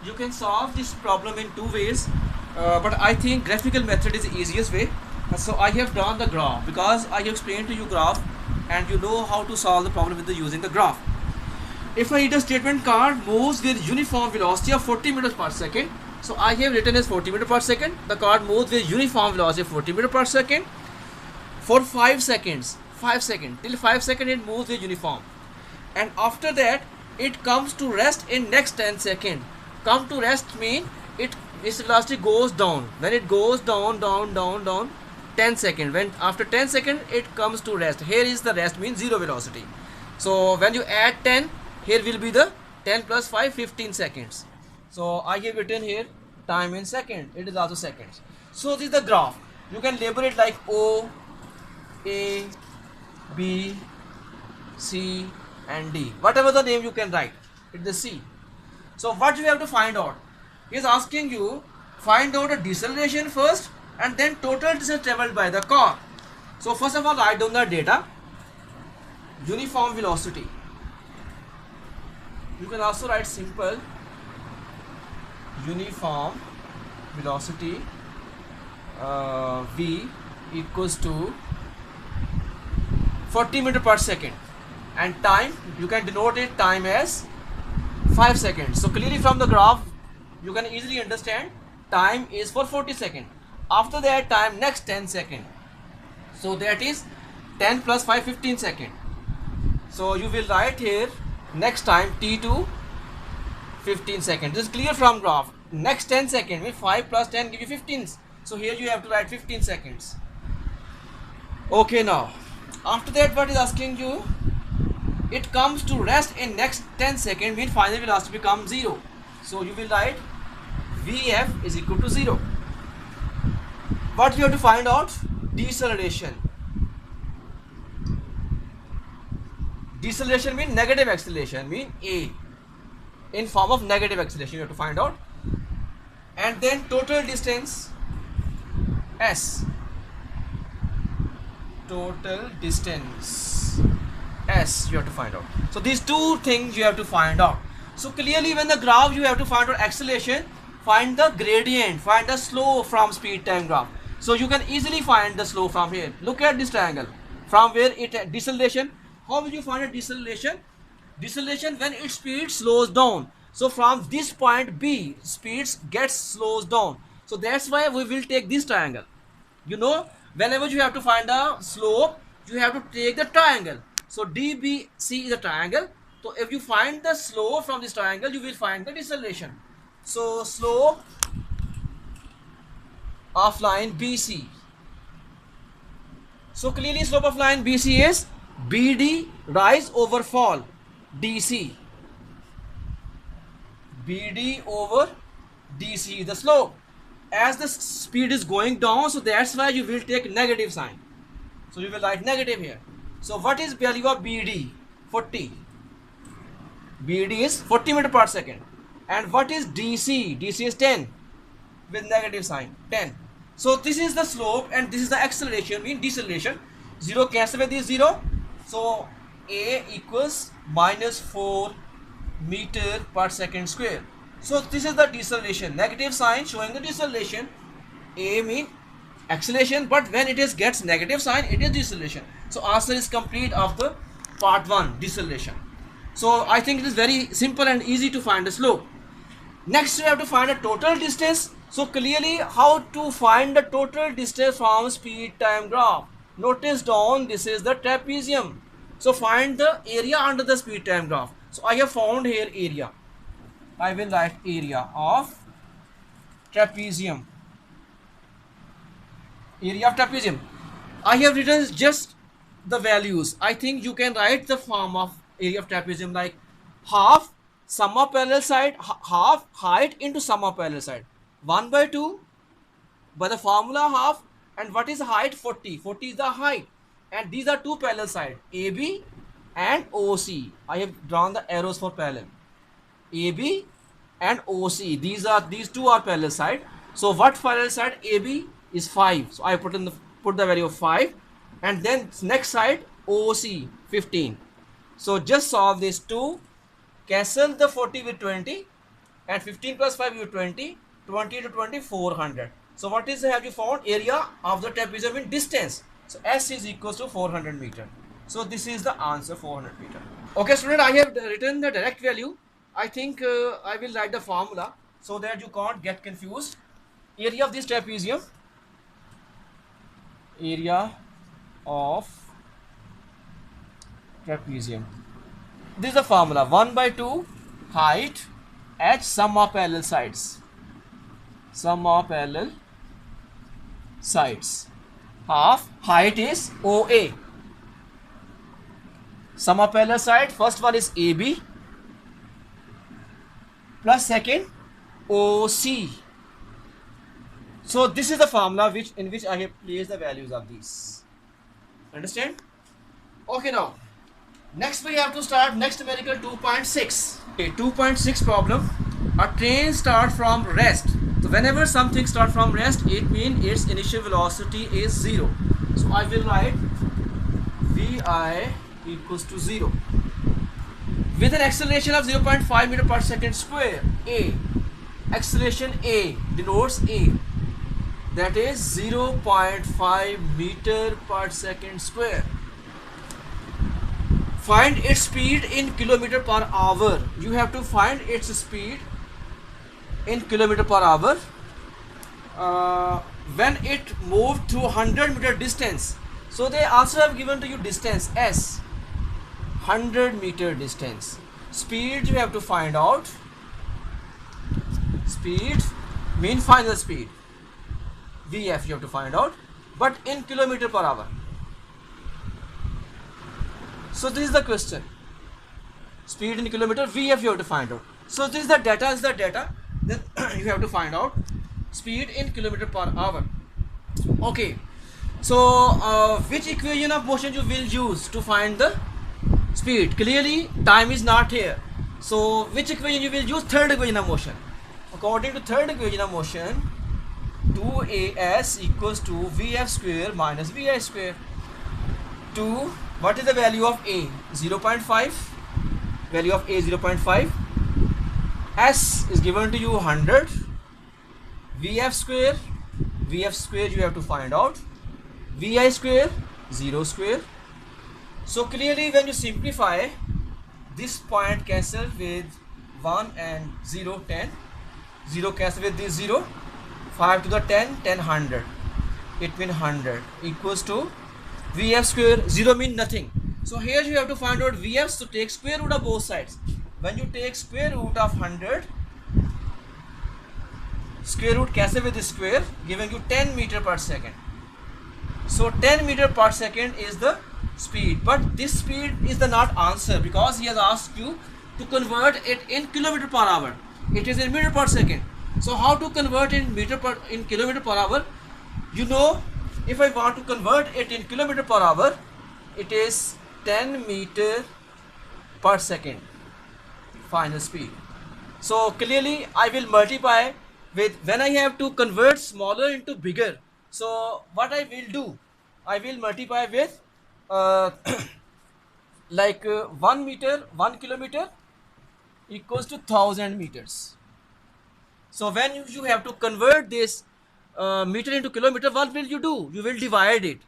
you can solve this problem in two ways, but I think graphical method is the easiest way. So I have drawn the graph because I have explained to you graph, and you know how to solve the problem with using the graph. If I hit a statement card moves with uniform velocity of 40 meters per second, so I have written as 40 meters per second. The card moves with uniform velocity of 40 meters per second for 5 seconds. 5 seconds till 5 seconds it moves with uniform, and after that it comes to rest in next 10 seconds. Come to rest mean its velocity goes down. When it goes down 10 seconds, when after 10 seconds it comes to rest. Here is the rest means zero velocity. So when you add 10, here will be the 10 plus 5 15 seconds. So I have written here time in second, it is also seconds. So this is the graph. You can label it like O, A, B, C and D, whatever the name you can write, it's the C. So what you have to find out, he is asking you find out a deceleration first and then total distance traveled by the car. So first of all write down the data. Uniform velocity, you can also write simple uniform velocity V equals to 40 meter per second, and time you can denote it time as 5 seconds. So clearly from the graph you can easily understand time is for 40 seconds. After that time next 10 seconds, so that is 10 plus 5 15 seconds. So you will write here next time t2 15 seconds. This is clear from graph. Next 10 seconds means 5 plus 10 give you 15. So here you have to write 15 seconds. Okay, now after that what is asking you, it comes to rest in next 10 seconds means final velocity becomes 0. So you will write Vf is equal to 0. What you have to find out? Deceleration. Deceleration means negative acceleration, mean A in form of negative acceleration you have to find out, and then total distance S. Total distance S you have to find out. So these two things you have to find out. So clearly when the graph you have to find out acceleration, find the gradient, find the slope from speed time graph. So you can easily find the slope from here. Look at this triangle from where it deceleration. How will you find a deceleration? Deceleration when its speed slows down. So from this point B speeds gets slows down. So that's why we will take this triangle. You know, whenever you have to find a slope you have to take the triangle. So DBC is a triangle. So if you find the slope from this triangle you will find the deceleration. So slope of line BC. So clearly slope of line BC is BD rise over fall DC. BD over DC is the slope. As the speed is going down, so that's why you will take negative sign. So you will write negative here. So what is value of BD? 40. BD is 40 meter per second. And what is DC? DC is 10 with negative sign 10. So this is the slope and this is the acceleration, mean deceleration. 0 cancel with this 0. So A equals minus 4 meter per second square. So this is the deceleration, negative sign showing the deceleration. A mean acceleration, but when it is gets negative sign it is deceleration. So answer is complete of the part 1, deceleration. So I think it is very simple and easy to find the slope. Next we have to find a total distance. So clearly how to find the total distance from speed time graph. Notice down this is the trapezium. So find the area under the speed time graph. So I have found here area. I will write area of trapezium. Area of trapezium. I have written just the values. I think you can write the form of area of trapezium like half sum of parallel side, half height into sum of parallel side. 1 by 2 by the formula half, and what is height? 40. 40 is the height, and these are two parallel sides AB and OC. I have drawn the arrows for parallel. AB and OC. These two are parallel side. So what parallel side? AB is 5. So I put the value of 5, and then next side OC 15. So just solve this 2, cancel the 40 with 20, and 15 plus 5 you 20, 20 to 20 400. So what is have you found? Area of the trapezium in distance. So S is equals to 400 meter. So this is the answer, 400 meter. Okay student, I have written the direct value. I think I will write the formula so that you can't get confused. Area of this trapezium, area of trapezium. This is the formula, 1 by 2 height h sum of parallel sides. Sum of parallel sides. Half height is OA. Sum of parallel side, first one is AB plus second OC. So this is the formula in which I have placed the values of these. Understand? Okay, now next we have to start next numerical 2.6. Okay, 2.6 problem. A train starts from rest. So whenever something starts from rest, it means its initial velocity is 0. So I will write Vi equals to 0 with an acceleration of 0.5 meter per second square. A, acceleration A denotes A, that is 0.5 meter per second square. Find its speed in kilometer per hour. You have to find its speed in kilometer per hour when it moved through 100 meter distance. So they also have given to you distance S, 100 meter distance. Speed you have to find out. Speed mean final speed, VF you have to find out, but in kilometer per hour. So this is the question. Speed in kilometer, VF you have to find out. So this is the data, then you have to find out speed in kilometer per hour. Okay. So which equation of motion you will use to find the speed? Clearly time is not here. So which equation you will use? Third equation of motion. According to third equation of motion, 2as equals to Vf square minus Vi square. 2, what is the value of A? 0.5. Value of A 0.5. S is given to you 100. Vf square you have to find out. Vi square 0 square. So clearly when you simplify, this point cancel with 1 and 0, 10. 0 cancel with this 0. 5 to the 10, 10, 100. It means 100 equals to Vf square. 0 means nothing. So here you have to find out Vf, so take square root of both sides. When you take square root of 100, square root cancel with this square, giving you 10 meter per second. So 10 meter per second is the speed, but this speed is the not answer, because he has asked you to convert it in kilometer per hour. It is in meter per second. So how to convert in kilometer per hour? You know, if I want to convert it in kilometer per hour, it is 10 meter per second final speed. So clearly I will multiply with, when I have to convert smaller into bigger, so what I will do, I will multiply with 1 meter, 1 kilometer equals to 1000 meters. So when you have to convert this meter into kilometer, what will you do? You will divide it.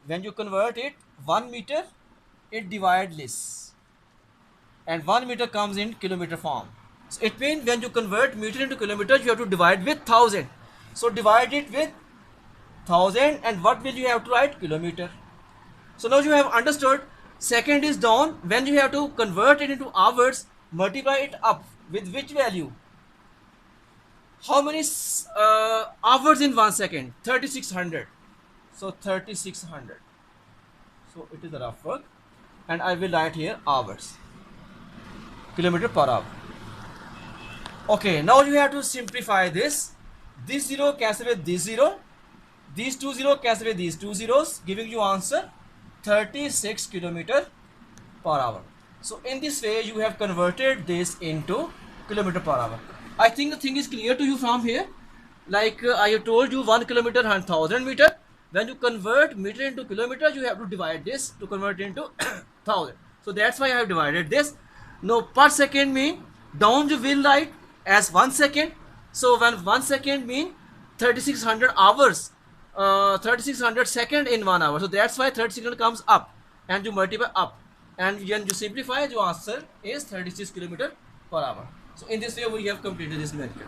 When you convert it 1 meter, it divides this, and 1 meter comes in kilometer form. So it means when you convert meter into kilometer, you have to divide with 1000. So divide it with 1000, and what will you have to write? Kilometer. So now you have understood. Second is down. When you have to convert it into hours, multiply it up with which value? How many hours in 1 second? 3600. So 3600. So it is a rough work, and I will write here hours, kilometer per hour. Okay, now you have to simplify this. This 0 cancel with this 0. These 2 0 cancel with these 2 zeros, giving you answer 36 kilometer per hour. So in this way you have converted this into kilometer per hour. I think the thing is clear to you from here. Like I have told you, 1 kilometer 1000 meter. When you convert meter into kilometer, you have to divide this to convert into 1000. So that's why I have divided this. Now per second mean down you will write as 1 second. So when 1 second mean 3600 hours, 3600 second in 1 hour. So that's why 3600 comes up, and you multiply up, and when you simplify, your answer is 36 kilometer per hour. So in this way we have completed this numerical.